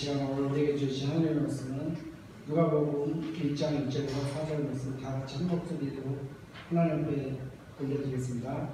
시간 오늘 우리에게 주신 하나님의 말씀은 누가복음 1장 1절에서 4절 말씀 다 같이 한 목소리로 하나님 앞에 올려드리겠습니다.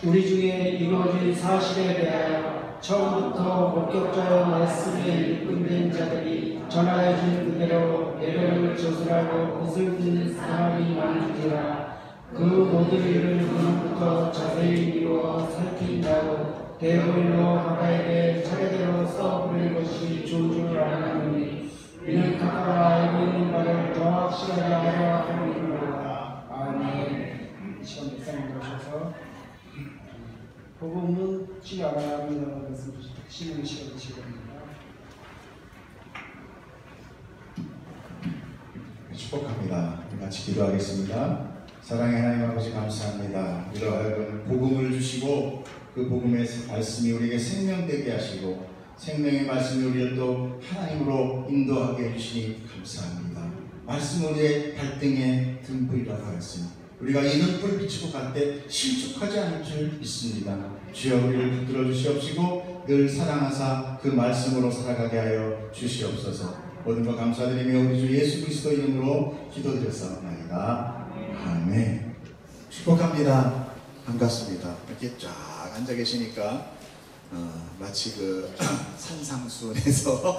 우리 중에 이루어진 사실에 대하여 처음부터 목격자의 말씀에 입금된 자들이 전하여 준 그대로 예배를 조술하고 뜻을 듣는 사람이 많은지라. 그 모든 일을 그날부터 자세히 미루어 살핀다고 대본으로 각하에게 차례대로 써보낼 것이 좋은 줄 알았노니 이는 각하가 알고 있는 바를 더 확실하게 하려 함이니라. 아멘. 이 시간 묵상을 들으셔서 복음은 지 알아야 합니다라는 말씀 주시는 시간이 되시겁니다. 축복합니다. 같이 기도하겠습니다. 사랑의 하나님 아버지 감사합니다. 우리로 하여금 복음을 주시고 그 복음의 말씀이 우리에게 생명되게 하시고 생명의 말씀이 우리를 또 하나님으로 인도하게 해주시니 감사합니다. 말씀 우리의 발등에 등불이라고 하였으니 우리가 이 눈불 비추고 갈 때 실족하지 않을 줄 믿습니다. 주여 우리를 붙들어 주시옵시고 늘 사랑하사 그 말씀으로 살아가게 하여 주시옵소서. 모든 것 감사드리며 우리 주 예수 그리스도 이름으로 기도드렸사옵나이다. 아멘. 축복합니다. 반갑습니다. 이렇게 쫙 앉아 계시니까 마치 그 산상수원에서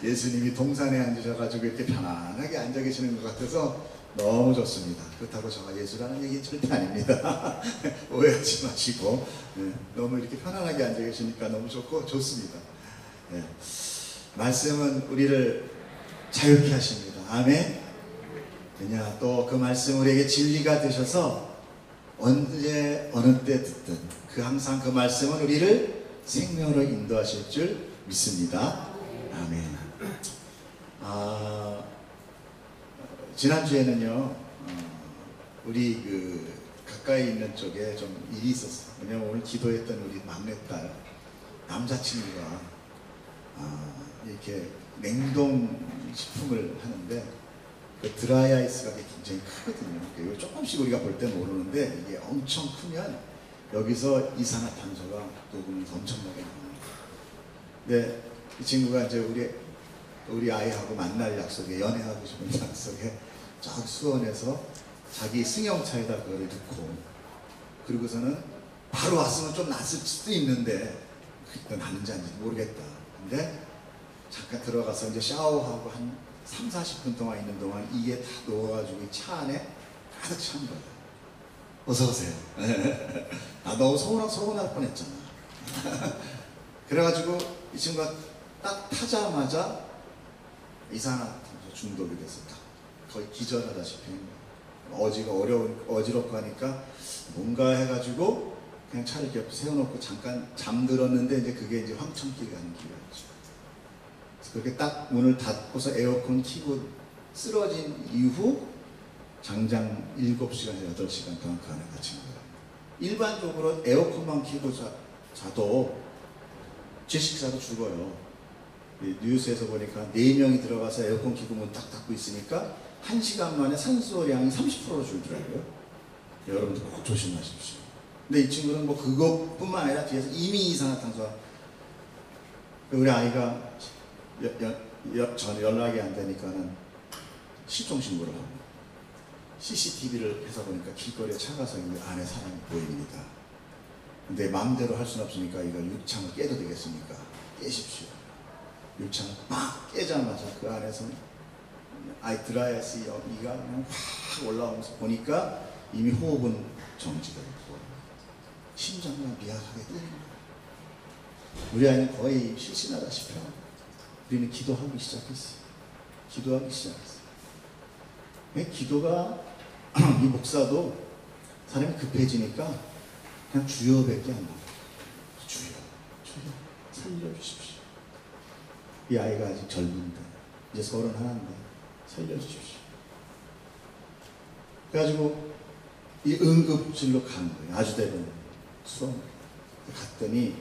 예수님이 동산에 앉으셔가지고 이렇게 편안하게 앉아 계시는 것 같아서 너무 좋습니다. 그렇다고 제가 예수라는 얘기 절대 아닙니다. 오해하지 마시고 너무 이렇게 편안하게 앉아 계시니까 너무 좋고 좋습니다. 말씀은 우리를 자유케 하십니다. 아멘. 왜냐 또 그 말씀 우리에게 진리가 되셔서 언제 어느 때 듣든 그 항상 그 말씀은 우리를 생명으로 인도하실 줄 믿습니다. 아멘. 지난주에는요 우리 그 가까이 있는 쪽에 좀 일이 있었어요. 왜냐면 오늘 기도했던 우리 막내딸 남자친구가 이렇게 냉동식품을 하는데 그 드라이 아이스가 굉장히 크거든요. 이거 조금씩 우리가 볼 때 모르는데 이게 엄청 크면 여기서 이산화탄소가 녹으면서 엄청나게 나옵니다. 근데 이 친구가 이제 우리 아이하고 만날 약속에 연애하고 싶은 약속에 저 수원에서 자기 승용차에다 그거를 넣고 그리고서는 바로 왔으면 좀 낫을 수도 있는데 그때 났는지 아닌지 모르겠다. 근데 잠깐 들어가서 이제 샤워하고 한 30-40분 동안 있는 동안 이게 다 녹아가지고 이 차 안에 가득 찬 거예요. 어서오세요. 나 너무 서운할 뻔했잖아. 그래가지고 이 친구가 딱 타자마자 이산화탄소 중독이 돼서 딱 거의 기절하다시피 어지가 어지럽고 하니까 뭔가 해가지고 그냥 차를 이렇게 세워놓고 잠깐 잠들었는데 이제 그게 이제 황천길 가는 길이었죠. 그렇게 딱 문을 닫고서 에어컨 켜고 쓰러진 이후 장장 7시간, 8시간 동안 그 안에 갇힌 거예요. 일반적으로 에어컨만 켜고 자도 질식사로 죽어요. 뉴스에서 보니까 4명이 들어가서 에어컨 켜고 문 딱 닫고 있으니까 1시간 만에 산소량이 30%로 줄더라고요. 여러분들 꼭 조심하십시오. 근데 이 친구는 뭐 그것뿐만 아니라 뒤에서 이미 이산화탄소가 우리 아이가 전 연락이 안 되니까는 실종신고를 합니다. CCTV를 해서 보니까 길거리에 차가 서 있는 안에 사람이 보입니다. 근데 마음대로 할 수는 없으니까 이거 유리창을 깨도 되겠습니까? 깨십시오. 유리창을 막 깨자마자 그 안에서 아이 드라이아이스 여기가 그냥 확 올라오면서 보니까 이미 호흡은 정지되고 심장이 미약하게 뛰는 거예요. 우리 아이는 거의 실신하다시피 합니다. 우리는 기도하기 시작했어요. 기도가 이 목사도 사람이 급해지니까 그냥 주여밖에 안 나와요. 주여 살려주십시오. 이 아이가 아직 젊은데 이제 31인데 살려주십시오. 그래가지고 이 응급실로 간 거예요. 아주대병 수원 갔더니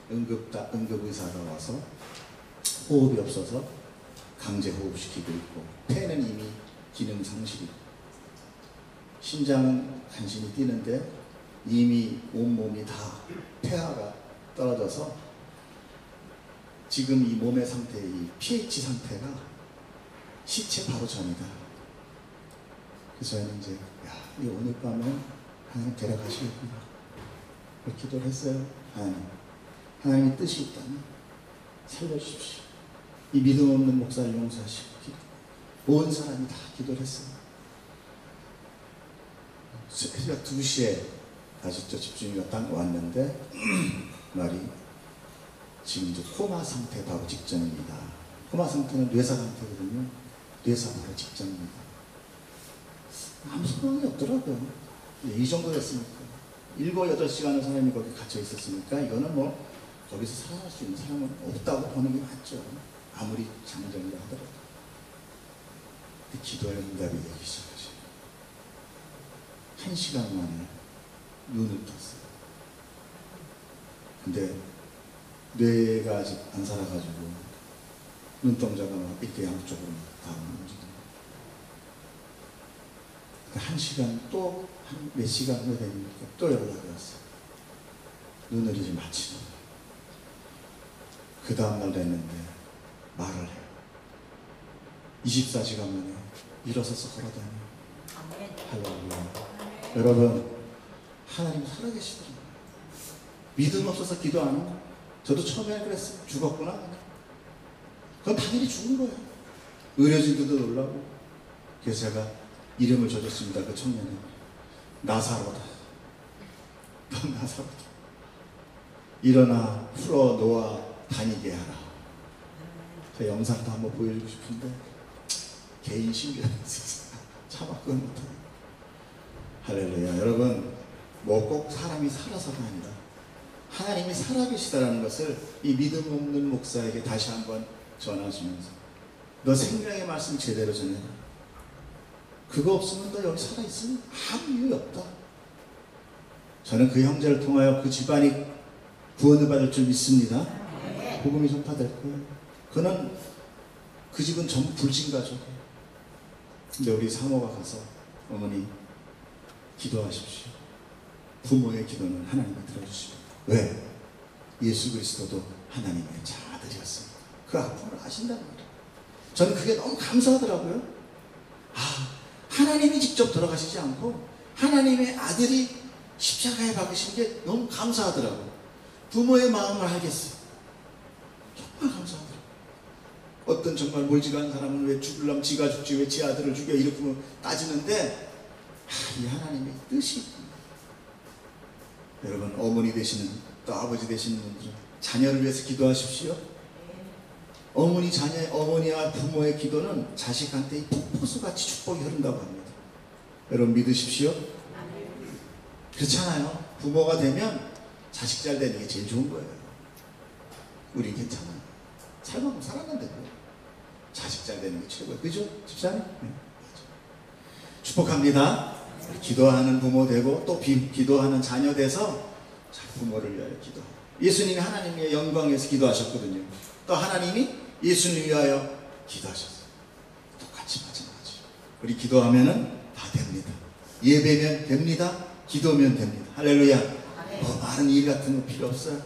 응급의사가 와서 호흡이 없어서 강제 호흡시키고 있고 폐는 이미 기능 상실이고 심장은 간신히 뛰는데 이미 온몸이 다 폐하가 떨어져서 지금 이 몸의 상태, 이 pH 상태가 시체 바로 전이다. 그래서 저는 이제 이 오늘 밤에 하나님 데려가시겠구나. 그렇게 기도를 했어요. 하나님의 뜻이 있다면 살려주십시오. 이 믿음 없는 목사를 용서하시고 온 사람이 다 기도를 했어요. 새벽 2시에 다시 또 집주인이 딱 왔는데 말이 지금 이제 코마 상태 바로 직전입니다. 코마 상태는 뇌사 상태거든요. 뇌사 바로 직전입니다. 아무 소용이 없더라고요. 이 정도 됐으니까 7, 8시간을 사람이 거기 갇혀 있었으니까 이거는 뭐 거기서 살아날 수 있는 사람은 없다고 보는 게 맞죠. 아무리 장정이라 하더라도. 기도의 응답이 되기 시작하죠. 1시간 만에 눈을 떴어요. 근데 뇌가 아직 안 살아가지고 눈동자가 막 이렇게 양쪽으로 다 움직여요. 1시간 또 몇 시간 후에 되니까 또 연락이 왔어요. 눈을 이제 마치는 거예요. 그 다음날 됐는데 말을 해요. 24시간 만에 일어서서 걸어다녀요. 할렐루야. 여러분, 하나님 살아계시더라고요. 믿음 없어서 기도 안 하는 거. 저도 처음에 그랬어요. 죽었구나. 그건 당연히 죽은 거예요. 의료진들도 놀라고. 그래서 제가 이름을 줘줬습니다. 그 청년은 나사로다. 넌 나사로다. 일어나 풀어 놓아 다니게 하라. 제 영상도 한번 보여주고 싶은데 개인 신경이 있어서 차마 그건 못해요. 할렐루야. 여러분, 뭐 꼭 사람이 살아서가 아니라 하나님이 살아계시다라는 것을 이 믿음 없는 목사에게 다시 한번 전하시면서 너 생명의 말씀 제대로 전해라. 그거 없으면 너 여기 살아있으면 아무 이유 없다. 저는 그 형제를 통하여 그 집안이 구원을 받을 줄 믿습니다. 복음이 전파될 거예요. 그는 그 집은 전부 불신가족이에요. 근데 우리 사모가 가서 어머니 기도하십시오. 부모의 기도는 하나님이 들어주십니다. 왜? 예수 그리스도도 하나님의 자아들이었습니다. 그 아픔을 아신다는 거예요. 저는 그게 너무 감사하더라고요. 하나님이 직접 돌아가시지 않고 하나님의 아들이 십자가에 박으신 게 너무 감사하더라고요. 부모의 마음을 알겠어요. 정말 감사하더라고요. 어떤 정말 멀지도 않은 사람은 왜 죽으려면 지가 죽지 왜 지 아들을 죽여 이렇게 따지는데 이 하나님의 뜻이 있구나. 여러분, 어머니 되시는 또 아버지 되시는 분들은 자녀를 위해서 기도하십시오. 어머니와 부모의 기도는 자식한테 폭포수같이 축복이 흐른다고 합니다. 여러분 믿으십시오. 그렇잖아요. 부모가 되면 자식 잘 되는 게 제일 좋은 거예요. 우리 괜찮아요. 살만큼 살았는데 자식 잘 되는 게 최고예요. 그죠? 집사님? 네. 축복합니다. 기도하는 부모 되고 또 기도하는 자녀 돼서 부모를 위하여 기도하고 예수님이 하나님의 영광을 위해서 기도하셨거든요. 또 하나님이 예수님을 위하여 기도하셨어요. 똑같이 마찬가지. 우리 기도하면은 다 됩니다. 예배면 됩니다. 기도면 됩니다. 할렐루야. 뭐 많은 일 같은 거 필요 없어요.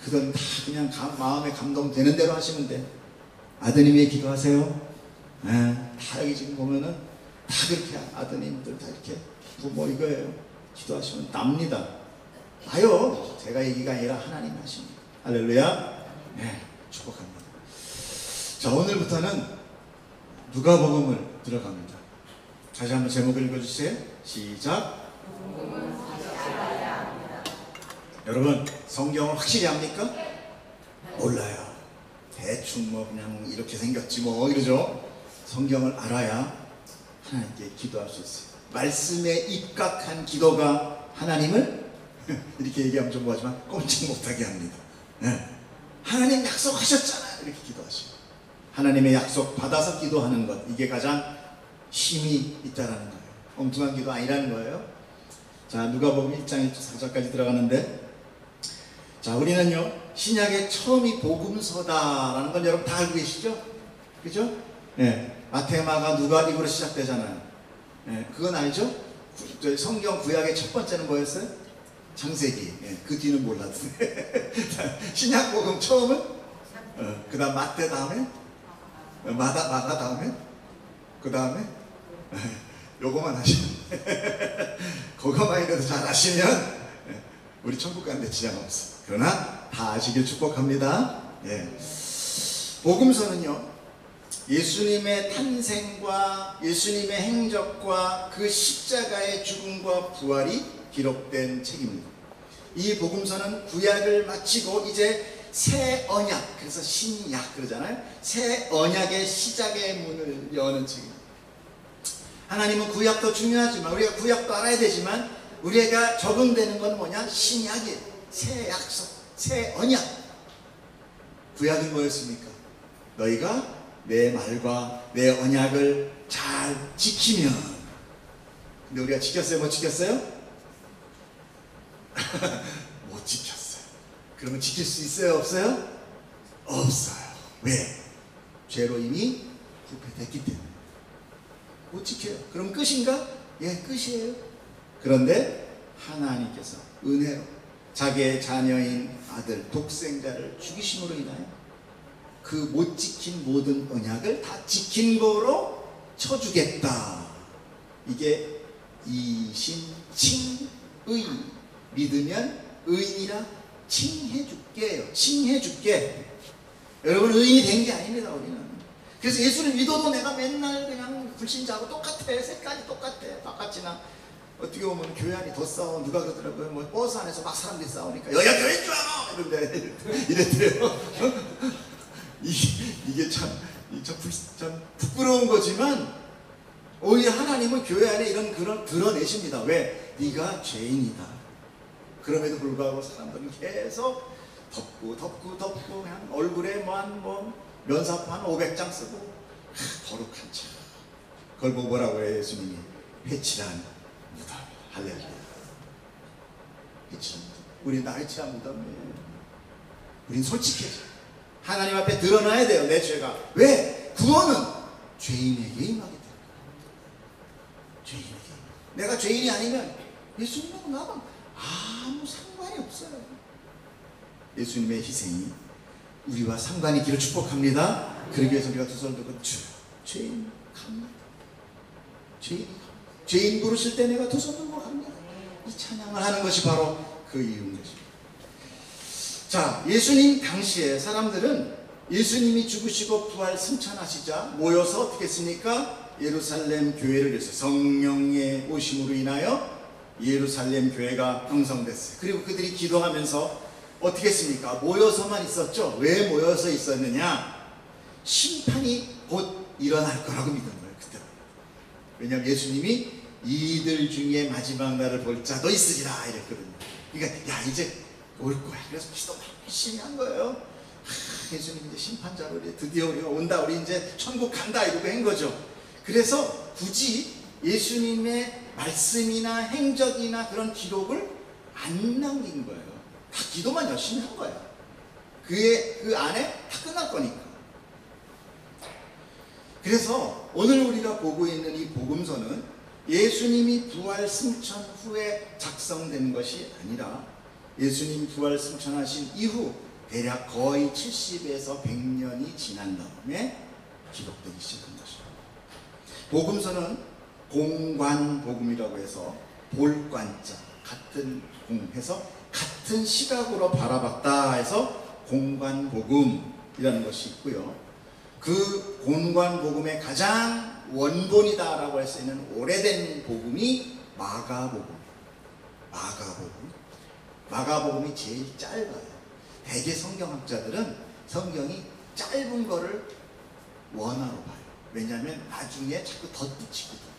그건 다 그냥 마음에 감동되는 대로 하시면 돼. 아드님이 기도하세요. 다 여기 지금 보면은 다 그렇게 아드님들 다 이렇게 부모 이거예요. 기도하시면 납니다. 나요. 제가 얘기가 아니라 하나님 하십니다. 할렐루야. 네, 축복합니다. 자, 오늘부터는 누가복음을 들어갑니다. 다시 한번 제목을 읽어주세요. 시작. 여러분, 성경을 확실히 압니까? 몰라요. 대충 뭐 그냥 이렇게 생겼지 뭐 이러죠. 성경을 알아야 하나님께 기도할 수 있어요. 말씀에 입각한 기도가 하나님을 이렇게 얘기하면 좀 뭐하지만 꼼짝 못하게 합니다. 네. 하나님 약속하셨잖아요. 이렇게 기도하시고 하나님의 약속 받아서 기도하는 것, 이게 가장 힘이 있다라는 거예요. 엉뚱한 기도 아니라는 거예요. 자, 누가복음 1장 4절까지 들어가는데, 자, 우리는요 신약의 처음이 복음서다라는 걸 여러분 다 알고 계시죠? 그죠? 네. 마태, 마가, 누가 이거로 시작되잖아요. 네. 그건 알죠? 성경 구약의 첫 번째는 뭐였어요? 창세기. 네. 그 뒤는 몰랐어요. 신약 복음 처음은 그 다음 마태 다음에 마가 다음에 그 다음에 요거만 하시면 그거만이라도 잘 하시면 우리 천국 가는데 지장 없어. 그러나 다 아시길 축복합니다. 예. 복음서는요, 예수님의 탄생과 예수님의 행적과 그 십자가의 죽음과 부활이 기록된 책입니다. 이 복음서는 구약을 마치고 이제 새 언약, 그래서 신약 그러잖아요. 새 언약의 시작의 문을 여는 책입니다. 하나님은 구약도 중요하지만 우리가 구약도 알아야 되지만 우리가 적응되는 건 뭐냐? 신약이에요. 새 약속, 새 언약. 구약은 뭐였습니까? 너희가 내 말과 내 언약을 잘 지키면. 근데 우리가 지켰어요? 못 지켰어요? 못 지켰어요. 그러면 지킬 수 있어요? 없어요? 없어요. 왜? 죄로 이미 부패됐기 때문에 못 지켜요. 그럼 끝인가? 예, 끝이에요. 그런데 하나님께서 은혜로 자기의 자녀인 아들 독생자를 죽이심으로 인하여 그 못 지킨 모든 언약을 다 지킨 거로 쳐주겠다. 이게 이신칭의. 믿으면 의인이라 칭해줄게요. 칭해줄게. 여러분, 의인이 된 게 아닙니다, 우리는. 그래서 예수를 믿어도 내가 맨날 그냥 불신자하고 똑같아. 색깔이 똑같아. 바깥이나. 어떻게 보면 교회 안이 더 싸워. 누가 그러더라고요. 뭐 버스 안에서 막 사람들이 싸우니까 여기가 교회인 줄 알아! 이런데 이랬대요. 이게 참 부끄러운 거지만 오히려 하나님은 교회 안에 이런 그런 드러내십니다. 왜? 네가 죄인이다. 그럼에도 불구하고 사람들은 계속 덮고 그냥 얼굴에 뭐 면사포 한 500장 쓰고 거룩한 자. 그걸 보고 뭐라고 해요? 예수님이 회칠한 무덤. 할렐루야. 회칠한 무덤. 우린 다 회칠한 무덤이에요. 우린 솔직해져. 하나님 앞에 드러나야 돼요. 내 죄가. 왜? 구원은 죄인에게 임하게 됩니다. 죄인에게. 내가 죄인이 아니면 예수님하고 나랑 아무 상관이 없어요. 예수님의 희생이 우리와 상관이 있기를 축복합니다. 그러기 위해서 우리가 두 손을 들고 주여, 죄인 갑니다. 죄인 부르실 때 내가 두 손 들고 갑니다. 이 찬양을 하는 것이 바로 그 이유인 것입니다. 자, 예수님 당시에 사람들은 예수님이 죽으시고 부활 승천하시자 모여서 어떻게 했습니까? 예루살렘 교회를 위해서 성령의 오심으로 인하여 예루살렘 교회가 형성됐어요. 그리고 그들이 기도하면서 어떻게 했습니까? 모여서만 있었죠. 왜 모여서 있었느냐? 심판이 곧 일어날 거라고 믿은 거예요. 그때. 왜냐하면 예수님이 이들 중에 마지막 날을 볼 자도 있으리라 이랬거든요. 그러니까 야, 이제 올 거야. 그래서 기도 열심히 한 거예요. 예수님 이제 심판자로 드디어 우리가 온다. 우리 이제 천국 간다. 이러고 한 거죠. 그래서 굳이 예수님의 말씀이나 행적이나 그런 기록을 안 남긴 거예요. 다 기도만 열심히 한 거예요. 그 안에 다 끝날 거니까. 그래서 오늘 우리가 보고 있는 이 복음서는 예수님이 부활 승천 후에 작성된 것이 아니라 예수님 부활 승천하신 이후 대략 거의 70에서 100년이 지난 다음에 기록되기 시작한 것입니다. 복음서는 공관복음이라고 해서 볼관자, 같은 공해서 같은 시각으로 바라봤다 해서 공관복음이라는 것이 있고요. 그 공관복음의 가장 원본이다라고 할 수 있는 오래된 복음이 마가복음. 마가복음이 제일 짧아요. 대개 성경학자들은 성경이 짧은 거를 원화로 봐요. 왜냐하면 나중에 자꾸 덧붙이거든.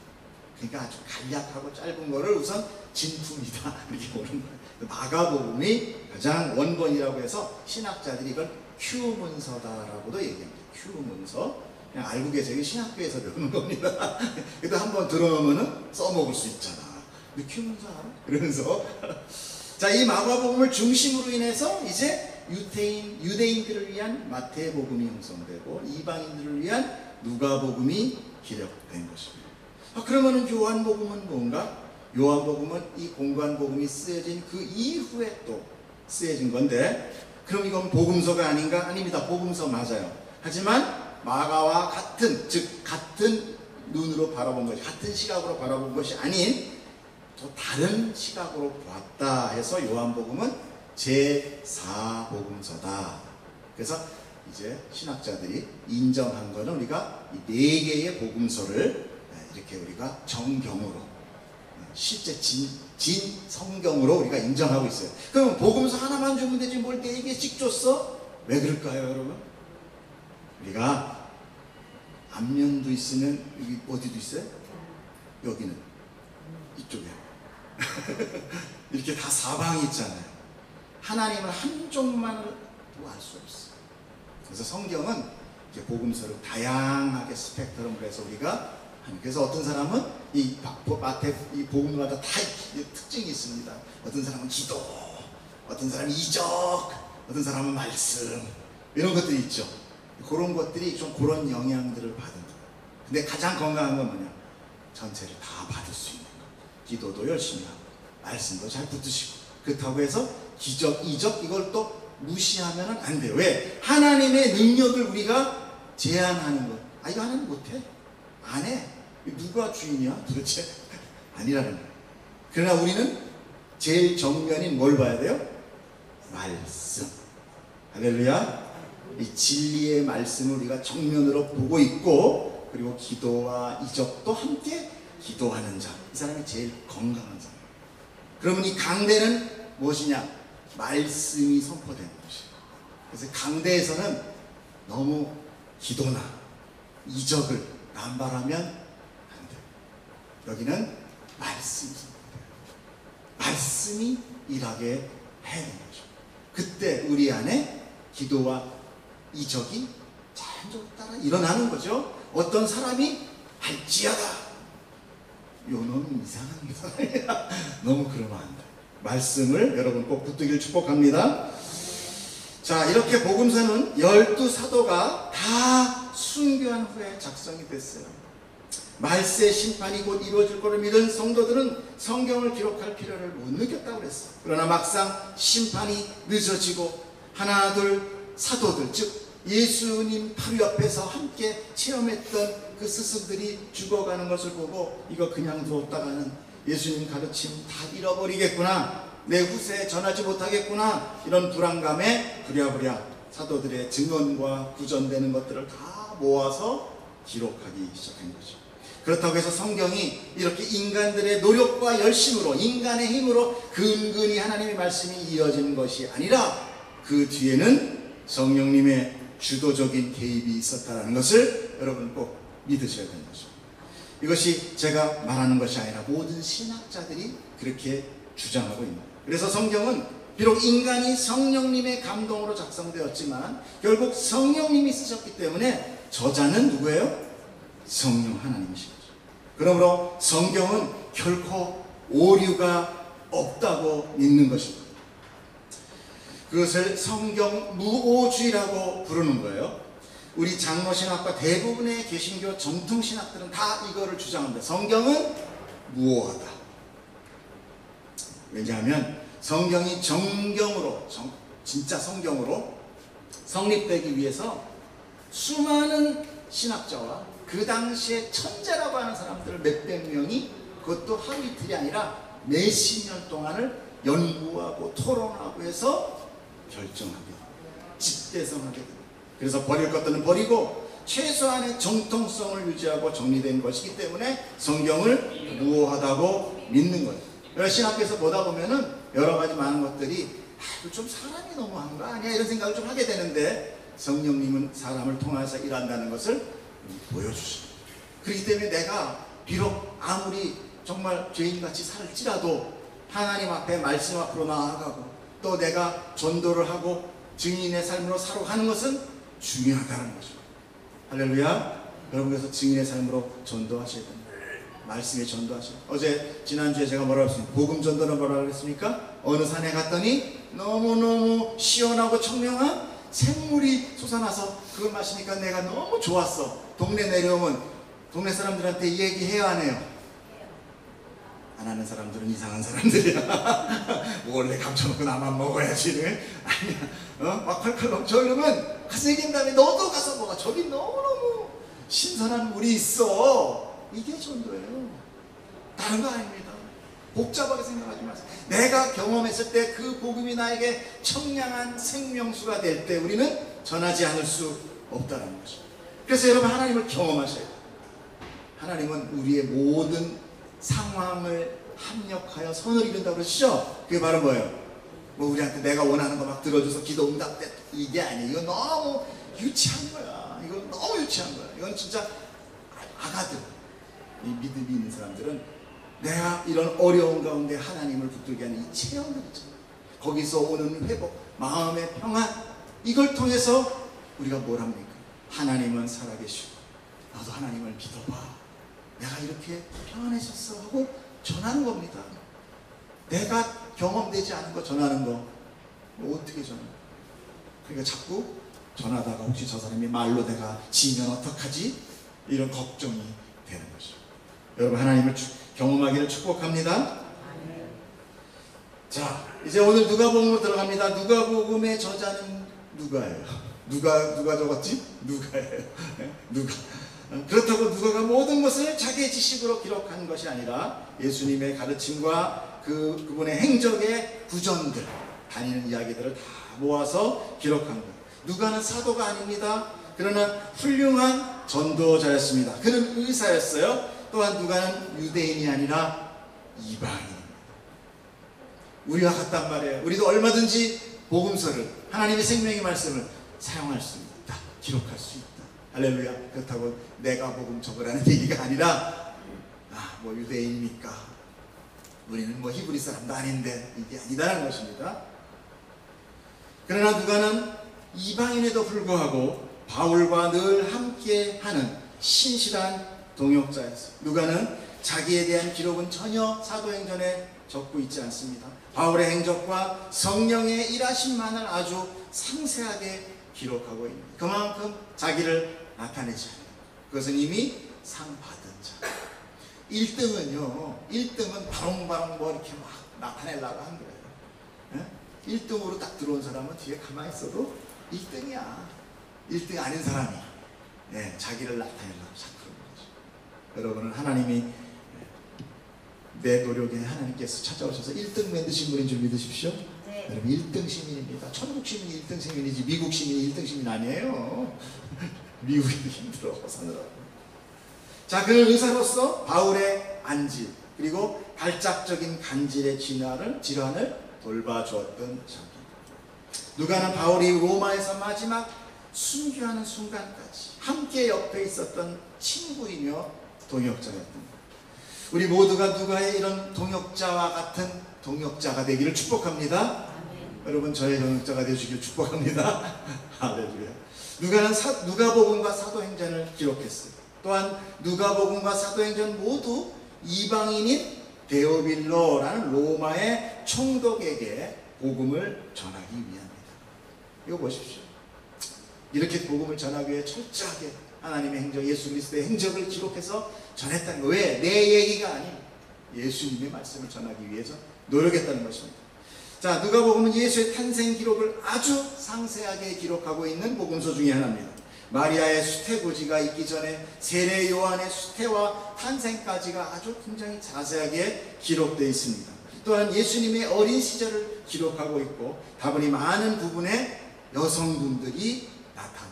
그러니까 아주 간략하고 짧은 거를 우선 진품이다 이렇게 보는 거예요. 마가복음이 가장 원본이라고 해서 신학자들이 이걸 큐문서다라고도 얘기합니다. 큐문서. 그냥 알고 계세요. 신학교에서 배우는 겁니다. 그래도 한번 들어오면은 써먹을 수 있잖아. 근데 큐문서 알아? 그러면서 자, 이 마가복음을 중심으로 인해서 이제 유대인들을 위한 마태복음이 형성되고 이방인들을 위한 누가복음이 기록된 것입니다. 그러면은 요한복음은 뭔가? 요한복음은 이 공관복음이 쓰여진 그 이후에 또 쓰여진 건데 그럼 이건 복음서가 아닌가? 아닙니다. 복음서 맞아요. 하지만 마가와 같은, 즉 같은 눈으로 바라본 것이, 같은 시각으로 바라본 것이 아닌 또 다른 시각으로 보았다 해서 요한복음은 제4복음서다. 그래서 이제 신학자들이 인정한 거는 우리가 이 4개의 복음서를 이렇게 우리가 정경으로, 실제 진 성경으로 우리가 인정하고 있어요. 그럼 복음서 하나만 주면 되지 뭘 4개씩 줬어? 왜 그럴까요, 여러분? 우리가 앞면도 있으면 여기 어디도 있어요? 여기는 이쪽에 이렇게 다 사방이 있잖아요. 하나님을 한쪽만을 알 수 없어요. 그래서 성경은 이제 복음서를 다양하게 스펙트럼을 해서 우리가, 그래서 어떤 사람은 이 복음마다 다 특징이 있습니다. 어떤 사람은 기도, 어떤 사람은 이적, 어떤 사람은 말씀, 이런 것들이 있죠. 그런 것들이 좀 그런 영향들을 받은 거예요. 근데 가장 건강한 건 뭐냐? 전체를 다 받을 수 있는 거. 기도도 열심히 하고 말씀도 잘 붙드시고, 그렇다고 해서 기적, 이적 이걸 또 무시하면 안 돼요. 왜? 하나님의 능력을 우리가 제한하는 것. 아, 이거 하나님 못해? 안 해. 누가 주인이야? 도대체? 아니라는 거예요. 그러나 우리는 제일 정면인 뭘 봐야 돼요? 말씀. 할렐루야. 이 진리의 말씀을 우리가 정면으로 보고 있고, 그리고 기도와 이적도 함께 기도하는 자, 이 사람이 제일 건강한 사람. 그러면 이 강대는 무엇이냐? 말씀이 선포되는 것이에요. 그래서 강대에서는 너무 기도나 이적을 남발하면 안 돼요. 여기는 말씀이 선포돼요. 말씀이 일하게 해야 되는 거죠. 그때 우리 안에 기도와 이적이 자연적으로 따라 일어나는 거죠. 어떤 사람이 할지어다, 요놈은 이상한 사람이야, 너무 그러면 안 돼. 말씀을 여러분 꼭 붙들기를 축복합니다. 자, 이렇게 복음서는 12사도가 다 순교한 후에 작성이 됐어요. 말세 심판이 곧 이루어질 것을 믿은 성도들은 성경을 기록할 필요를 못 느꼈다고 그랬어요. 그러나 막상 심판이 늦어지고 하나 둘 사도들, 즉 예수님 바로 옆에서 함께 체험했던 그 스승들이 죽어가는 것을 보고 이거 그냥 두었다가는 예수님 가르침 다 잃어버리겠구나, 내 후세에 전하지 못하겠구나, 이런 불안감에 부랴부랴 사도들의 증언과 구전되는 것들을 다 모아서 기록하기 시작한 거죠. 그렇다고 해서 성경이 이렇게 인간들의 노력과 열심으로, 인간의 힘으로 근근히 하나님의 말씀이 이어진 것이 아니라 그 뒤에는 성령님의 주도적인 개입이 있었다는 것을 여러분 꼭 믿으셔야 되는 거죠. 이것이 제가 말하는 것이 아니라 모든 신학자들이 그렇게 주장하고 있는 거예요. 그래서 성경은 비록 인간이 성령님의 감동으로 작성되었지만 결국 성령님이 쓰셨기 때문에 저자는 누구예요? 성령 하나님이신 거죠. 그러므로 성경은 결코 오류가 없다고 믿는 것입니다. 그것을 성경 무오주의라고 부르는 거예요. 우리 장로신학과 대부분의 개신교 전통신학들은 다 이거를 주장합니다. 성경은 무오하다. 왜냐하면 성경이 정경으로, 진짜 성경으로 성립되기 위해서 수많은 신학자와 그 당시에 천재라고 하는 사람들 몇백 명이, 그것도 하루 이틀이 아니라 몇십 년 동안을 연구하고 토론하고 해서 결정하게 됩니다. 집대성하게 됩니다. 그래서 버릴 것들은 버리고 최소한의 정통성을 유지하고 정리된 것이기 때문에 성경을 무오하다고 믿는 거예요. 그래서 신학교에서 보다 보면은 여러 가지 많은 것들이 좀 사람이 너무한 거 아니야, 이런 생각을 좀 하게 되는데 성령님은 사람을 통해서 일한다는 것을 보여주십니다. 그렇기 때문에 내가 비록 아무리 정말 죄인같이 살지라도 하나님 앞에 말씀 앞으로 나아가고 또 내가 전도를 하고 증인의 삶으로 살아가는 것은 중요하다는 거죠. 할렐루야. 여러분, 그래서 증인의 삶으로 전도하셔야 됩니다. 말씀에 전도하셔야 됩니다. 어제 지난주에 제가 뭐라고 했습니까? 복음 전도는 뭐라고 했습니까? 어느 산에 갔더니 너무너무 시원하고 청명한 샘물이 솟아나서 그걸 마시니까 내가 너무 좋았어. 동네 내려오면 동네 사람들한테 얘기해야 하네요. 안 하는 사람들은 이상한 사람들이야. 원래 감춰놓고 나만 먹어야지. 아니야. 막 콸콸 넘쳐흐르면 가서 얘기한 다음에 너도 가서 먹어. 저기 너무너무 신선한 물이 있어. 이게 전도예요. 다른 거 아닙니다. 복잡하게 생각하지 마세요. 내가 경험했을 때 그 복음이 나에게 청량한 생명수가 될 때 우리는 전하지 않을 수 없다는 것입니다. 그래서 여러분 하나님을 경험하셔야 돼요. 하나님은 우리의 모든 상황을 합력하여 선을 이룬다고 그러시죠? 그게 바로 뭐예요? 뭐 우리한테 내가 원하는 거 막 들어줘서 기도 응답돼. 이게 아니에요. 이건 너무 유치한 거야. 이건 너무 유치한 거야. 이건 진짜 아가들, 이 믿음이 있는 사람들은 내가 이런 어려운 가운데 하나님을 붙들게 하는 이 체험을 있잖아요. 거기서 오는 회복, 마음의 평안, 이걸 통해서 우리가 뭘 합니까? 하나님은 살아계시고 나도 하나님을 믿어봐. 내가 이렇게 평안해졌어 하고 전하는 겁니다. 내가 경험되지 않은 거 전하는 거 어떻게 전하는 거야? 그러니까 자꾸 전하다가 혹시 저 사람이 말로 내가 지면 어떡하지? 이런 걱정이 되는 거죠. 여러분 하나님을 경험하기를 축복합니다. 자, 이제 오늘 누가복음으로 들어갑니다. 누가복음의 저자는 누가예요? 누가 적었지? 누가예요. 누가. 그렇다고 누가가 모든 것을 자기의 지식으로 기록한 것이 아니라 예수님의 가르침과 그분의 행적의 구전들, 다니는 이야기들을 다 모아서 기록한 거예요. 누가는 사도가 아닙니다. 그러나 훌륭한 전도자였습니다. 그는 의사였어요. 또한 누가는 유대인이 아니라 이방인입니다. 우리와 같단 말이에요. 우리도 얼마든지 복음서를, 하나님의 생명의 말씀을 사용할 수 있다. 기록할 수 있다. 할렐루야. 그렇다고 내가 복음 적으라는 얘기가 아니라 뭐 유대인이니까 우리는 뭐 히브리 사람도 아닌데 이게 아니다라는 것입니다. 그러나 누가는 이방인에도 불구하고 바울과 늘 함께하는 신실한 동역자였어요. 누가는 자기에 대한 기록은 전혀 사도행전에 적고 있지 않습니다. 바울의 행적과 성령의 일하심만을 아주 상세하게 기록하고 있는, 그만큼 자기를 나타내지 않는, 그것은 이미 상 받은 자. 1등은 바롱바롱 뭐 이렇게 막 나타내려고 한 거예요. 1등으로 딱 들어온 사람은 뒤에 가만히 있어도 1등이야. 1등 아닌 사람이 자기를 나타내려고 자꾸 그런 거죠. 여러분은 하나님이 내 노력에 하나님께서 찾아오셔서 1등 만드신 분인 줄 믿으십시오. 네. 여러분 1등 시민입니다. 천국 시민이 1등 시민이지 미국 시민이 1등 시민 아니에요. 미국이 힘들어 사느라고. 자, 그는 의사로서 바울의 안질 그리고 발작적인 간질의 질환을 돌봐주었던 자입니다. 누가는 바울이 로마에서 마지막 순교하는 순간까지 함께 옆에 있었던 친구이며 동역자였던 것. 우리 모두가 누가의 이런 동역자와 같은 동역자가 되기를 축복합니다. 아멘. 여러분 저의 동역자가 되시길 축복합니다. 할렐루야. 누가는 누가복음과 사도행전을 기록했어요. 또한 누가복음과 사도행전 모두 이방인인 데오빌로라는 로마의 총독에게 복음을 전하기 위함이다. 이거 보십시오. 이렇게 복음을 전하기 위해 철저하게 하나님의 행적, 예수 그리스도의 행적을 기록해서 전했다는 거. 왜? 내 얘기가 아닌 예수님의 말씀을 전하기 위해서 노력했다는 것입니다. 자, 누가복음은 예수의 탄생 기록을 아주 상세하게 기록하고 있는 복음서 중에 하나입니다. 마리아의 수태고지가 있기 전에 세례 요한의 수태와 탄생까지가 아주 굉장히 자세하게 기록되어 있습니다. 또한 예수님의 어린 시절을 기록하고 있고 다분히 많은 부분의 여성분들이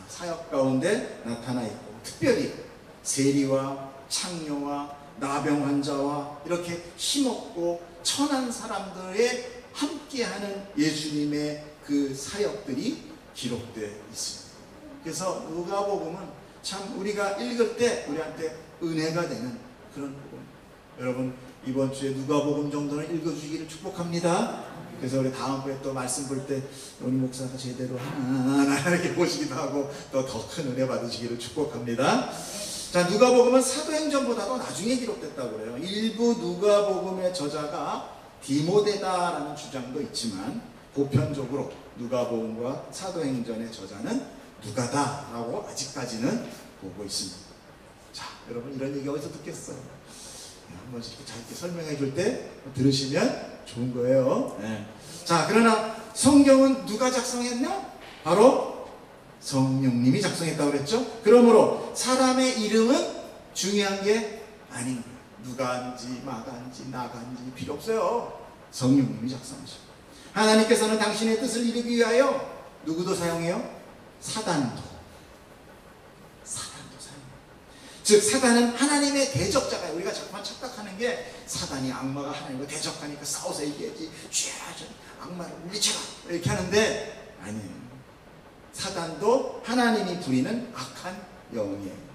사역 가운데 나타나 있고, 특별히 세리와 창녀와 나병 환자와 이렇게 힘없고 천한 사람들의 함께하는 예수님의 그 사역들이 기록되어 있습니다. 그래서 누가복음은 참 우리가 읽을 때 우리한테 은혜가 되는 그런 복음. 여러분 이번 주에 누가복음 정도는 읽어주시기를 축복합니다. 그래서 우리 다음번에 또 말씀 볼 때 우리 목사가 제대로 하나 이렇게 보시기도 하고 또 더 큰 은혜 받으시기를 축복합니다. 자, 누가복음은 사도행전보다도 나중에 기록됐다고 그래요. 일부 누가복음의 저자가 디모데다라는 주장도 있지만 보편적으로 누가복음과 사도행전의 저자는 누가다라고 아직까지는 보고 있습니다. 자, 여러분 이런 얘기 어디서 듣겠어요? 한 번씩 이렇게 짧게 설명해 줄 때 들으시면 좋은 거예요. 네. 자, 그러나 성경은 누가 작성했나? 바로 성령님이 작성했다고 그랬죠. 그러므로 사람의 이름은 중요한 게 아닌 거예요. 누가인지 마가인지 나가인지 필요 없어요. 성령님이 작성하시고, 하나님께서는 당신의 뜻을 이루기 위하여 누구도 사용해요? 사단도 사용해요. 즉 사단은 하나님의 대적자가, 우리가 자꾸만 착각하는 게 사단이 악마가 하나님과 대적하니까 싸워서 이겨야지, 쥐야지 악마를 물리쳐라 이렇게 하는데, 아니에요. 사단도 하나님이 부리는 악한 영이에요.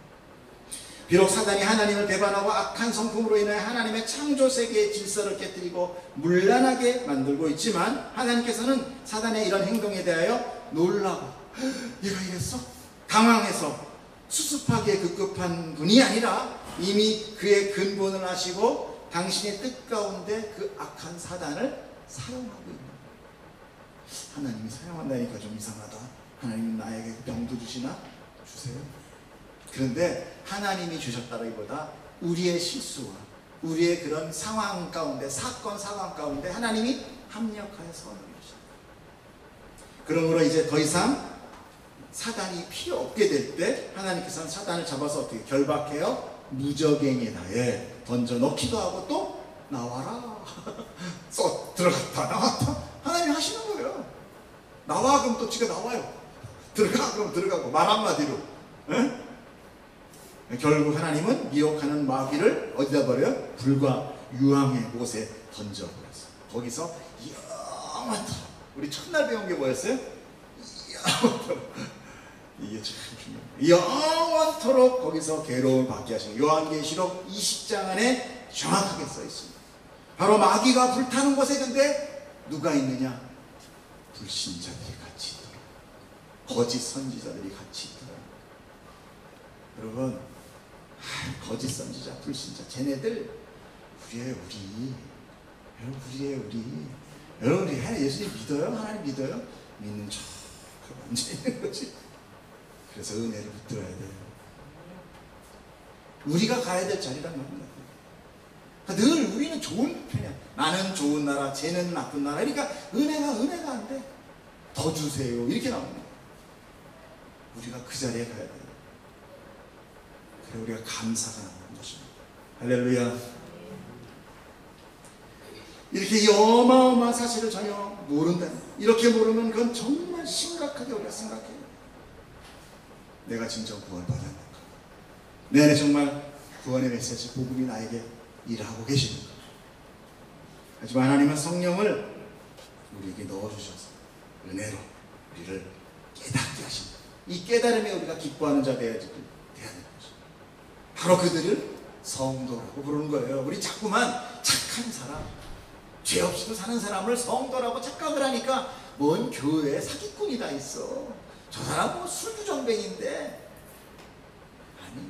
비록 사단이 하나님을 배반하고 악한 성품으로 인해 하나님의 창조 세계의 질서를 깨뜨리고 문란하게 만들고 있지만, 하나님께서는 사단의 이런 행동에 대하여 놀라고, 얘가 이랬어? 당황해서 수습하기에 급급한 분이 아니라 이미 그의 근본을 아시고 당신의 뜻 가운데 그 악한 사단을 사용하고 있는 거예요. 하나님이 사용한다니까 좀 이상하다. 하나님은 나에게 병도 주시나? 주세요. 그런데 하나님이 주셨다기보다 우리의 실수와 우리의 그런 상황 가운데, 사건 상황 가운데 하나님이 합력하여 선을 주셨다. 그러므로 이제 더 이상 사단이 필요 없게 될 때 하나님께서는 사단을 잡아서 어떻게 결박해요? 무적행에다에 던져 넣기도 하고, 또 나와라 써 들어갔다 나왔다 하나님이 하시는 거예요. 나와 그럼 또 지가 나와요. 들어가 그럼 들어가고, 말 한마디로. 에? 결국 하나님은 미혹하는 마귀를 어디다 버려요? 불과 유황의 못에 던져버렸어요. 거기서 영원토록, 우리 첫날 배운 게 뭐였어요? 영원토록. 이게 참 중요해요. 영원토록 거기서 괴로움을 받게 하시는, 요한계시록 20장 안에 정확하게 써 있습니다. 바로 마귀가 불타는 곳에 근데 누가 있느냐? 불신자들이 같이 있더라. 거짓 선지자들이 같이 있더라. 여러분, 거짓 선지자, 불신자, 쟤네들 우리예요, 우리. 여러분, 우리예요, 우리. 여러분, 우리 예수님 믿어요? 하나님 믿어요? 믿는 척 앉아 있는 거지. 그래서 은혜를 붙들어야 돼요. 우리가 가야 될 자리란 말입니다. 늘 우리는 좋은 편이야. 나는 좋은 나라, 쟤는 나쁜 나라. 그러니까 은혜가 안 돼. 더 주세요. 이렇게 나옵니다. 우리가 그 자리에 가야 돼요. 그래, 우리가 감사가 나오는 것입니다. 할렐루야. 이렇게 이 어마어마한 사실을 전혀 모른다. 이렇게 모르면 그건 정말 심각하게 우리가 생각해요. 내가 진정 구원받았는가? 내 안에 정말 구원의 메시지, 복음이 나에게 일하고 계시는가? 하지만 하나님은 성령을 우리에게 넣어주셔서 은혜로 우리를 깨닫게 하십니다. 이 깨달음에 우리가 기뻐하는 자 되어야 되는 것입니다. 바로 그들을 성도라고 부르는 거예요. 우리 자꾸만 착한 사람, 죄 없이도 사는 사람을 성도라고 착각을 하니까 뭔 교회에 사기꾼이 다 있어. 저 사람 뭐 술주정뱅인데. 아니,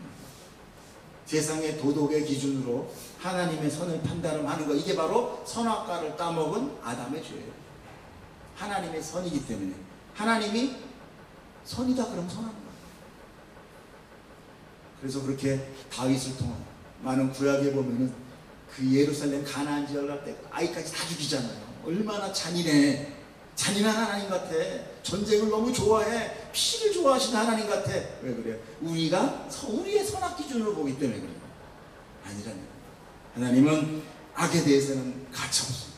세상의 도덕의 기준으로 하나님의 선을 판단하는 거, 이게 바로 선악과를 따먹은 아담의 죄예요. 하나님의 선이기 때문에. 하나님이 선이다 그러면 선한 거예요. 그래서 그렇게 다윗을 통한 많은 구약에 보면은 그 예루살렘 가나안 지역 갈 때 아이까지 다 죽이잖아요. 얼마나 잔인해. 잔인한 하나님 같아. 전쟁을 너무 좋아해. 피를 좋아하시는 하나님 같아. 왜 그래요? 우리가 우리의 선악 기준으로 보기 때문에 그래요. 아니라는. 하나님은 악에 대해서는 가차없습니다.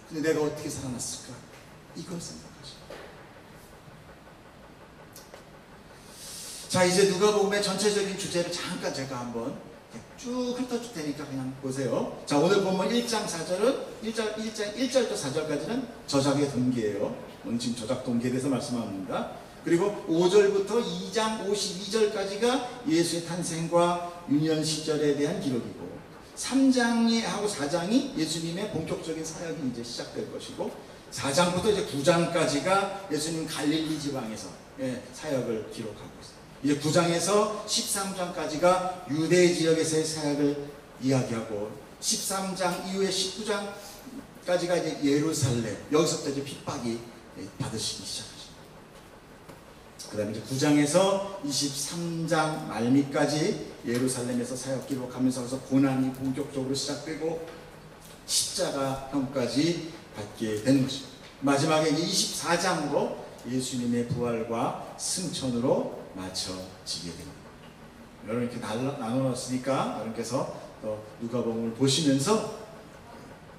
근데 내가 어떻게 살아났을까? 이걸 생각하시죠. 자, 이제 누가복음의 전체적인 주제를 잠깐 제가 한번 쭉 훑어줄 테니까 그냥 보세요. 자, 오늘 보면 1장 4절은 1절부터 4절까지는 저작의 동기예요. 오늘 지금 저작 동기에 대해서 말씀합니다. 그리고 5절부터 2장 52절까지가 예수의 탄생과 유년 시절에 대한 기록이고, 3장하고 4장이 예수님의 본격적인 사역이 이제 시작될 것이고, 4장부터 이제 9장까지가 예수님 갈릴리 지방에서 사역을 기록하고 있어요. 이제 9장에서 13장까지가 유대 지역에서의 사역을 이야기하고, 13장 이후에 19장까지가 이제 예루살렘, 여기서부터 이제 핍박이 받으시기 시작하십니다. 그 다음에 이제 9장에서 23장 말미까지 예루살렘에서 사역 기록하면서 고난이 본격적으로 시작되고 십자가형까지 받게 되는 것입니다. 마지막에 24장으로 예수님의 부활과 승천으로 맞춰지게 됩니다. 여러분 이렇게 나눠놨으니까 여러분께서 또 누가복음을 보시면서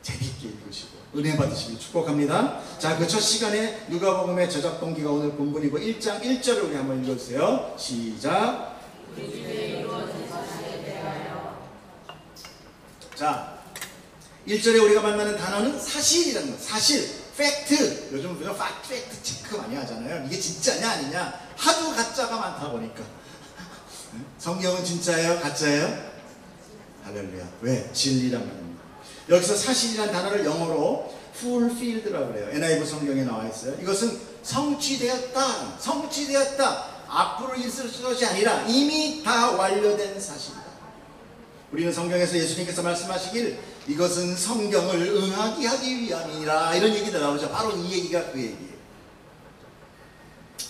재밌게 읽으시고 은혜 받으시길 축복합니다. 자, 그 첫 시간에 누가복음의 제작 동기가 오늘 본문이고 1장 1절을 우리 한번 읽어주세요. 시작. 자, 1절에 우리가 만나는 단어는 사실이라는 거. 사실, 팩트. 요즘 우리가 팩트 체크 많이 하잖아요. 이게 진짜냐 아니냐. 하도 가짜가 많다 보니까. 성경은 진짜예요? 가짜예요? 할렐루야. 왜? 진리란 말입니다. 여기서 사실이란 단어를 영어로 fulfilled라고 그래요. NIV 성경에 나와 있어요. 이것은 성취되었다. 성취되었다. 앞으로 있을 것이 아니라 이미 다 완료된 사실이다. 우리는 성경에서 예수님께서 말씀하시길 이것은 성경을 응하게 하기 위함이라 이런 얘기가 나오죠. 바로 이 얘기가 그 얘기예요.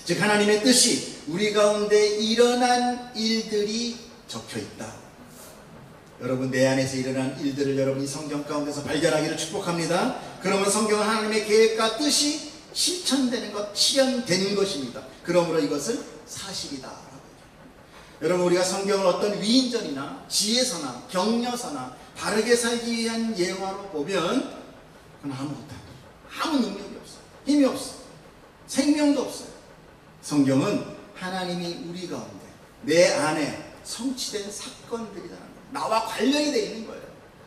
즉 하나님의 뜻이 우리 가운데 일어난 일들이 적혀있다. 여러분 내 안에서 일어난 일들을 여러분이 성경 가운데서 발견하기를 축복합니다. 그러면 성경은 하나님의 계획과 뜻이 실천되는 것, 실현되는 것입니다. 그러므로 이것은 사실이다. 여러분 우리가 성경을 어떤 위인전이나 지혜서나 격려서나 바르게 살기 위한 예화로 보면 그건 아무것도 아니에요. 아무 능력이 없어요. 힘이 없어요. 생명도 없어요. 성경은 하나님이 우리 가운데 내 안에 성취된 사건들이라는 거예요. 나와 관련이 되어 있는 거예요.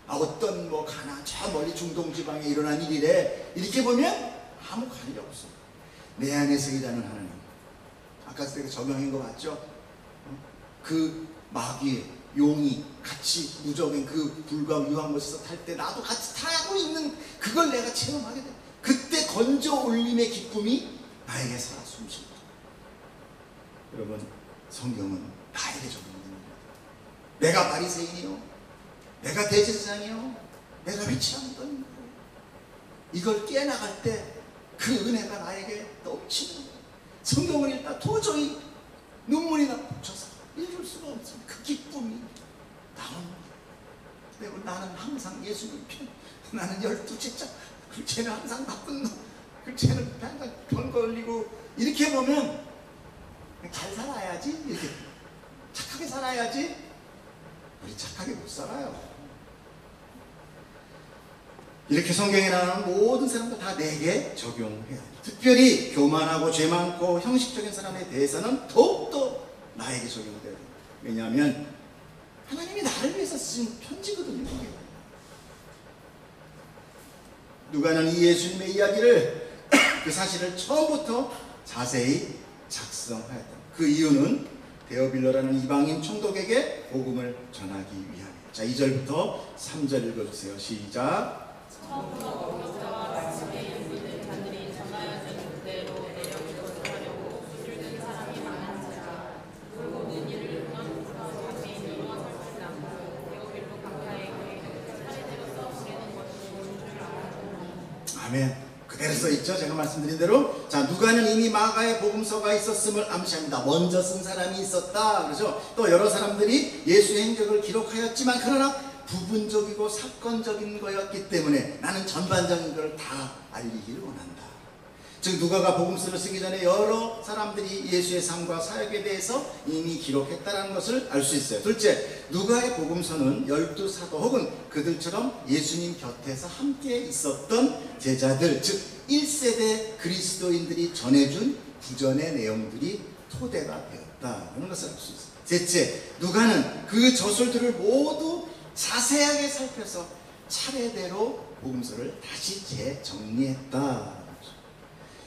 어떤 가나 저 멀리 중동 지방에 일어난 일이래 이렇게 보면 아무 관련이 없어요. 내 안에서 일하는 하나님. 아까 제가 적용한 거 맞죠? 그 마귀의 용이 같이 무적인 그 불과 유황 것에서 탈 때 나도 같이 타고 있는 그걸 내가 체험하게 돼. 그때 건져 올림의 기쁨이 나에게 살아 숨쉽니다. 여러분 성경은 나에게 적용됩니다. 내가 바리새인이요, 내가 대제사장이요, 내가 위치하던 이걸 깨나갈 때 그 은혜가 나에게 넘치는 거예요. 성경을 읽다 도저히 눈물이 나 붙여서 읽을 수가 없습니다. 그 기쁨이 나오는 거예요. 나는 항상 예수님 편, 나는 12제자, 쟤는 항상 나쁜 놈, 쟤는 항상 병 걸리고 이렇게 보면 잘 살아야지, 이렇게 착하게 살아야지. 우리 착하게 못 살아요. 이렇게 성경에 나오는 모든 사람도 다 내게 적용해야 돼요. 특별히 교만하고 죄 많고 형식적인 사람에 대해서는 더욱더 나에게 적용돼야 돼요. 왜냐하면 하나님이 나를 위해서 쓰신 편지거든요. 누가는 이 예수님의 이야기를 그 사실을 처음부터 자세히 작성하였다. 그 이유는 데오빌로라는 이방인 총독에게 복음을 전하기 위함이에요. 자, 2절부터 3절 읽어주세요. 시작. 처음부터 목격자와 말씀에 있는 자들이 전하여진 그대로 내려오도록 하려고 수술된 사람이 많은지라. 그 모든 일을 응하고서 장애인으로 살지 않고 데오빌로 각하에게 차례대로 써보내는 것이 좋은 줄 알았다. 아멘. 그대로 써있죠. 제가 말씀드린 대로. 자, 누가는 이미 마가의 복음서가 있었음을 암시합니다. 먼저 쓴 사람이 있었다. 그렇죠. 또 여러 사람들이 예수의 행적을 기록하였지만 그러나 부분적이고 사건적인 거였기 때문에 나는 전반적인 걸 다 알리기를 원한다. 즉 누가가 복음서를 쓰기 전에 여러 사람들이 예수의 삶과 사역에 대해서 이미 기록했다는 것을 알 수 있어요. 둘째, 누가의 복음서는 12사도 혹은 그들처럼 예수님 곁에서 함께 있었던 제자들, 즉 1세대 그리스도인들이 전해준 구전의 내용들이 토대가 되었다는 것을 알 수 있어요. 셋째, 누가는 그 저술들을 모두 자세하게 살펴서 차례대로 복음서를 다시 재정리했다.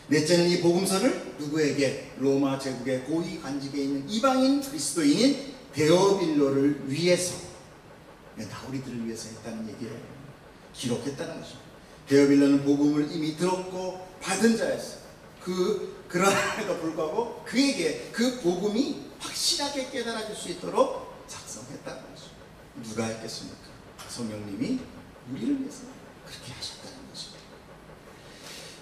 넷째는 이 복음서를 누구에게? 로마 제국의 고위 관직에 있는 이방인 그리스도인인 데오빌로를 위해서, 우리들을 위해서 했다는 얘기예요. 기록했다는 것입니다. 데오빌로는 복음을 이미 들었고 받은 자였어요. 그러함에도 불구하고 그에게 그 복음이 확실하게 깨달아질 수 있도록 작성했다는 것입니다. 누가 했겠습니까? 성령님이 우리를 위해서 그렇게 하셨다는 것입니다.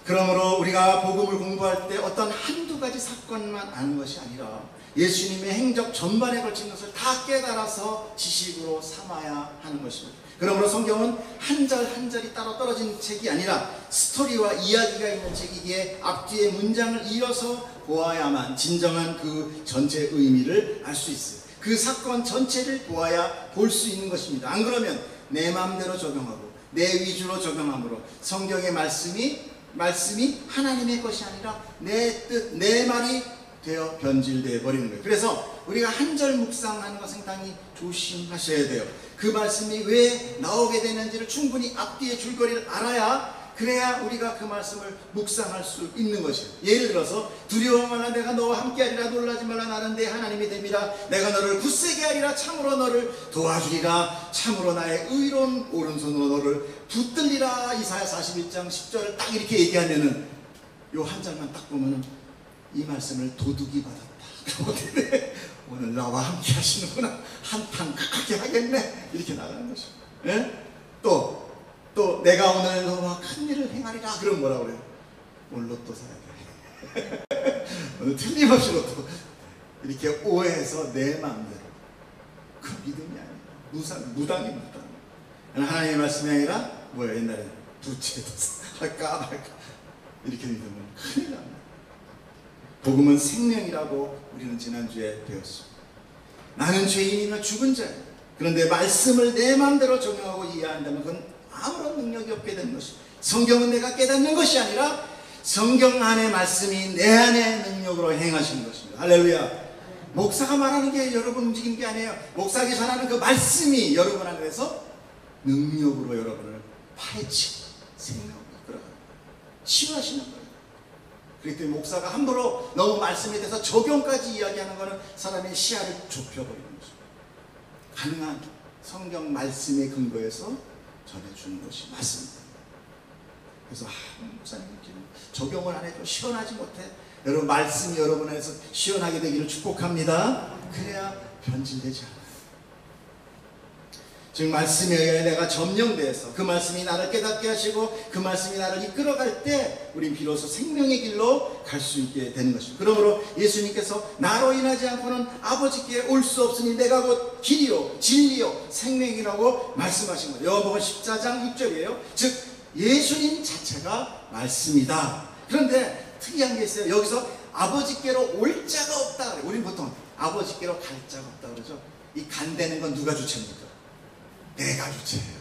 그러므로 우리가 복음을 공부할 때 어떤 한두 가지 사건만 아는 것이 아니라 예수님의 행적 전반에 걸친 것을 다 깨달아서 지식으로 삼아야 하는 것입니다. 그러므로 성경은 한 절 한 절이 따로 떨어진 책이 아니라 스토리와 이야기가 있는 책이기에 앞뒤의 문장을 이어서 보아야만 진정한 그 전체 의미를 알 수 있어요. 그 사건 전체를 보아야 볼 수 있는 것입니다. 안 그러면 내 마음대로 적용하고 내 위주로 적용함으로 성경의 말씀이 하나님의 것이 아니라 내 뜻, 내 말이 되어 변질되어 버리는 거예요. 그래서 우리가 한 절 묵상하는 거 상당히 조심하셔야 돼요. 그 말씀이 왜 나오게 되는지를 충분히 앞뒤의 줄거리를 알아야, 그래야 우리가 그 말씀을 묵상할 수 있는 것이에요. 예를 들어서 두려워 말라 내가 너와 함께하리라 놀라지 말라 나는 내 하나님이 됩니다. 내가 너를 굳세게 하리라 참으로 너를 도와주리라 참으로 나의 의로운 오른손으로 너를 붙들리라. 이사야 41장 10절을 딱 이렇게 얘기하면은 요 한 절만 딱 보면은 이 말씀을 도둑이 받았다. 오늘 나와 함께 하시는구나. 한판 크게 하겠네. 이렇게 나가는 것이죠. 예? 또 내가 오늘 너와 큰 일을 행하리라. 그럼 뭐라 그래요? 오늘 로또 사야 돼. 오늘 틀림없이 로또. 이렇게 오해해서 내 마음대로. 그 믿음이 아니라 무당이 무당. 하나님의 말씀이 아니라 뭐야, 옛날에 부채도 할까 말까 이렇게 믿으면 큰일 납니다. 복음은 생명이라고 우리는 지난주에 배웠습니다. 나는 죄인이며 죽은 자예요. 그런데 말씀을 내 마음대로 적용하고 이해한다면 그건 아무런 능력이 없게 되는 것입니다. 성경은 내가 깨닫는 것이 아니라 성경 안의 말씀이 내 안의 능력으로 행하시는 것입니다. 할렐루야. 목사가 말하는 게 여러분 움직이는 게 아니에요. 목사에게 전하는 그 말씀이 여러분 안에서 능력으로 여러분을 파헤치고 생명을 이끌어가요. 치유하시는 거예요. 그렇기 때문에 목사가 함부로 너무 말씀에 대해서 적용까지 이야기하는 것은 사람의 시야를 좁혀버리는 거죠. 가능한 성경 말씀의 근거에서 전해주는 것이 맞습니다. 그래서 목사님 적용을 안 해도 시원하지 못해. 여러분 말씀이 여러분 안에서 시원하게 되기를 축복합니다. 그래야 변질되지 않아요. 즉 말씀에 의해 내가 점령돼서 그 말씀이 나를 깨닫게 하시고 그 말씀이 나를 이끌어갈 때 우린 비로소 생명의 길로 갈 수 있게 되는 것입니다. 그러므로 예수님께서 나로 인하지 않고는 아버지께 올 수 없으니 내가 곧 길이요 진리요 생명이라고 말씀하신 거예요. 요한복음 14장 6절이에요. 즉 예수님 자체가 말씀이다. 그런데 특이한 게 있어요. 여기서 아버지께로 올 자가 없다 그래요. 우린 보통 아버지께로 갈 자가 없다 그러죠. 이 간다는 건 누가 주체입니까? 내가 주체예요.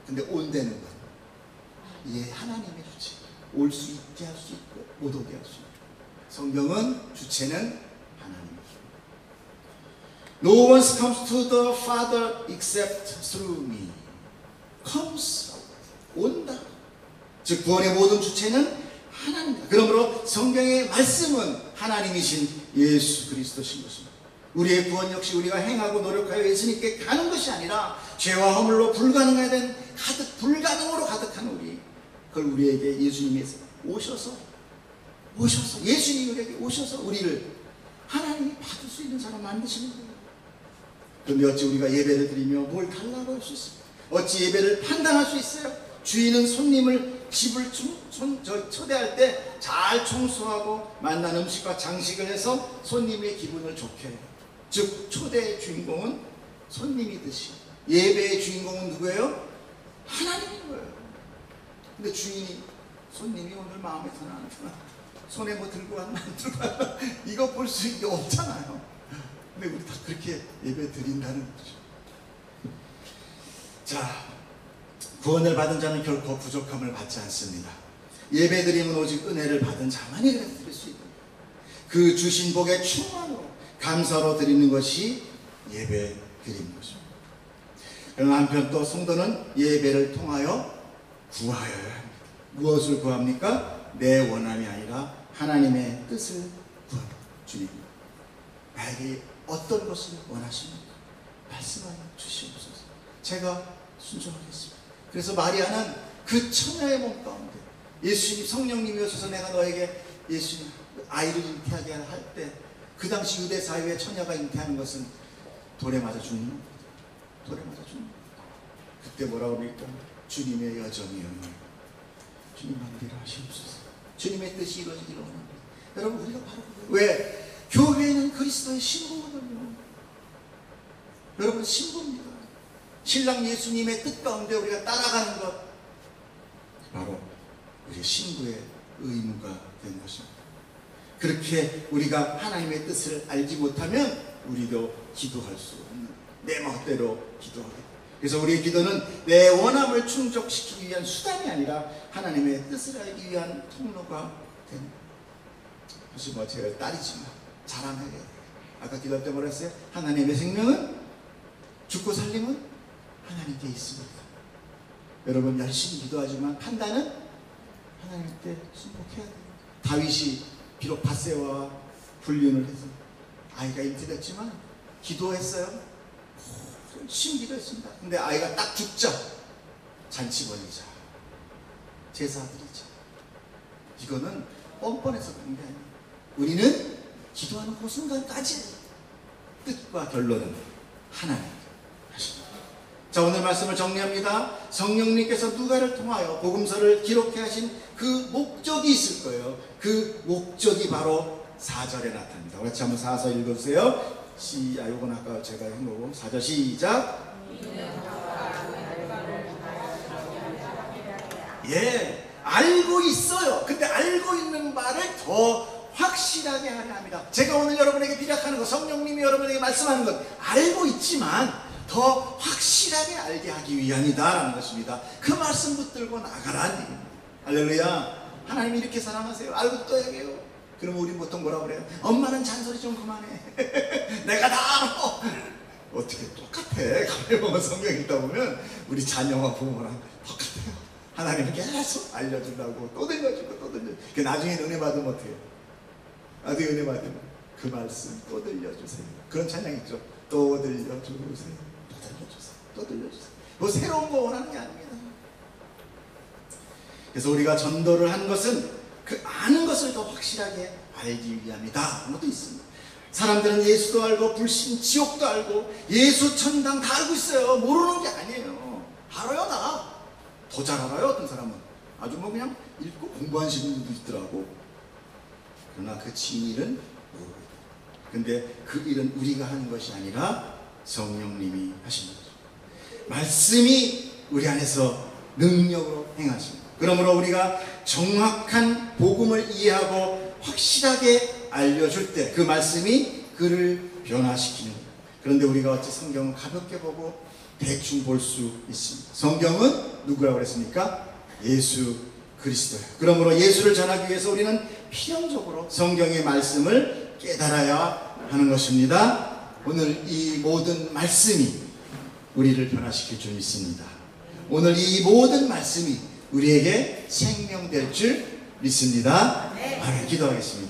근데 온다는 건 하나님의 주체. 올 수 있게 할 수 있고 못 오게 할 수 있고. 성경은 주체는 하나님이죠. No one comes to the Father except through me. comes 온다. 즉 구원의 모든 주체는 하나님이다. 그러므로 성경의 말씀은 하나님이신 예수 그리스도신 것입니다. 우리의 구원 역시 우리가 행하고 노력하여 예수님께 가는 것이 아니라 죄와 허물로 불가능으로 가득한 우리, 그걸 우리에게 예수님이 오셔서 예수님이 우리에게 오셔서 우리를 하나님이 받을 수 있는 사람 만드시는 거예요. 그런데 어찌 우리가 예배를 드리며 뭘 달라고 할 수 있습니까? 어찌 예배를 판단할 수 있어요? 주인은 손님을 집을 초대할 때 잘 청소하고 맛난 음식과 장식을 해서 손님의 기분을 좋게 해요. 즉 초대의 주인공은 손님이듯이 예배의 주인공은 누구예요? 하나님인 거예요. 근데 주인이 손님이 오늘 마음에 드나 안 드나, 손에 뭐 들고 왔나 안 들고 왔나 이거 볼 수 있는 게 없잖아요. 근데 우리 다 그렇게 예배 드린다는 거죠. 자, 구원을 받은 자는 결코 부족함을 받지 않습니다. 예배 드림은 오직 은혜를 받은 자만이 드릴 수 있는 거예요. 그 주신 복의 충만으로 감사로 드리는 것이 예배 드리는 것입니다. 그러나 한편 또 성도는 예배를 통하여 구하여야 합니다. 무엇을 구합니까? 내 원함이 아니라 하나님의 뜻을 구합니다. 주님, 나에게 어떤 것을 원하십니까? 말씀하여 주시옵소서. 제가 순종하겠습니다. 그래서 마리아는 그 처녀의 몸 가운데 예수님 성령님이 오셔서 내가 너에게 예수님 아이를 잉태하게 할 때 그 당시 유대 사회에 처녀가 잉태하는 것은 돌에 맞아 죽는 겁니다. 돌에 맞아 죽는 겁니다. 그때 뭐라고 합니까? 주님의 여정이여 주님 만비라 하시옵소서. 주님의 뜻이 이루어지기를 원합니다. 여러분, 우리가 바로 왜? 교회는 그리스도의 신부거든요. 여러분, 신부입니다. 신랑 예수님의 뜻 가운데 우리가 따라가는 것, 바로 우리 신부의 의무가 된 것입니다. 그렇게 우리가 하나님의 뜻을 알지 못하면 우리도 기도할 수 없는, 내 멋대로 기도하게 됩니다. 그래서 우리의 기도는 내 원함을 충족시키기 위한 수단이 아니라 하나님의 뜻을 알기 위한 통로가 됩니다. 사실 뭐 제가 딸이지만 자랑해야 돼요. 아까 기도할 때 뭐라 했어요? 하나님의 생명은, 죽고 살림은 하나님께 있습니다. 여러분, 열심히 기도하지만 판단은 하나님께 순복해야 돼요. 다윗이 비록 밧세와 불륜을 해서 아이가 잉태됐지만 기도했어요. 열심히 기도했습니다. 근데 아이가 딱 죽자 잔치 벌리자, 제사 드리자. 이거는 뻔뻔해서 그런 게 아니에요. 우리는 기도하는 그 순간까지 뜻과 결론은 하나님 하십니다. 자, 오늘 말씀을 정리합니다. 성령님께서 누가를 통하여 복음서를 기록해 하신 그 목적이 있을 거예요. 그 목적이 바로 4절에 나타납니다. 같이 한번 4절 읽어주세요. 요건 아까 제가 한 거고, 4절 시작. 예, 알고 있어요. 근데 알고 있는 바를 더 확실하게 하려 합니다. 제가 오늘 여러분에게 비락하는 것, 성령님이 여러분에게 말씀하는 것, 알고 있지만 더 확실하게 알게 하기 위함이다라는 것입니다. 그 말씀 붙들고 나가라는 얘기입니다. 할렐루야. 하나님이 이렇게 사랑하세요. 알고 또 얘기해요. 그러면 우리 보통 뭐라 그래요? 엄마는 잔소리 좀 그만해. 내가 다 알아. 어떻게 똑같아. 가만히 보면 성경 읽다 보면 우리 자녀와 부모랑 똑같아요. 하나님은 계속 알려주려고 또 들려주고 또 들려주고. 나중에 은혜 받으면 어떻게 해요? 나중에 은혜 받으면 그 말씀 또 들려주세요. 그런 찬양 있죠. 또 들려주세요. 또 들려주세요. 또 들려주세요. 뭐 새로운 거 원하는 게 아닙니다. 그래서 우리가 전도를 한 것은 그 아는 것을 더 확실하게 알기 위함이다. 그런 것도 있습니다. 사람들은 예수도 알고 불신 지옥도 알고 예수 천당 다 알고 있어요. 모르는 게 아니에요. 알아요. 나 더 잘 알아요. 어떤 사람은 아주 뭐 그냥 읽고 공부하시는 분도 있더라고. 그러나 그 진리는 모르고 있다. 근데 그 일은 우리가 하는 것이 아니라 성령님이 하시는 거죠. 말씀이 우리 안에서 능력으로 행하십니다. 그러므로 우리가 정확한 복음을 이해하고 확실하게 알려줄 때 그 말씀이 그를 변화시키는 거예요. 그런데 우리가 어찌 성경을 가볍게 보고 대충 볼 수 있습니다. 성경은 누구라고 그랬습니까? 예수 그리스도예요. 그러므로 예수를 전하기 위해서 우리는 필연적으로 성경의 말씀을 깨달아야 하는 것입니다. 오늘 이 모든 말씀이 우리를 변화시킬 줄 믿습니다. 오늘 이 모든 말씀이 우리에게 생명될 줄 믿습니다. 아멘. 기도하겠습니다.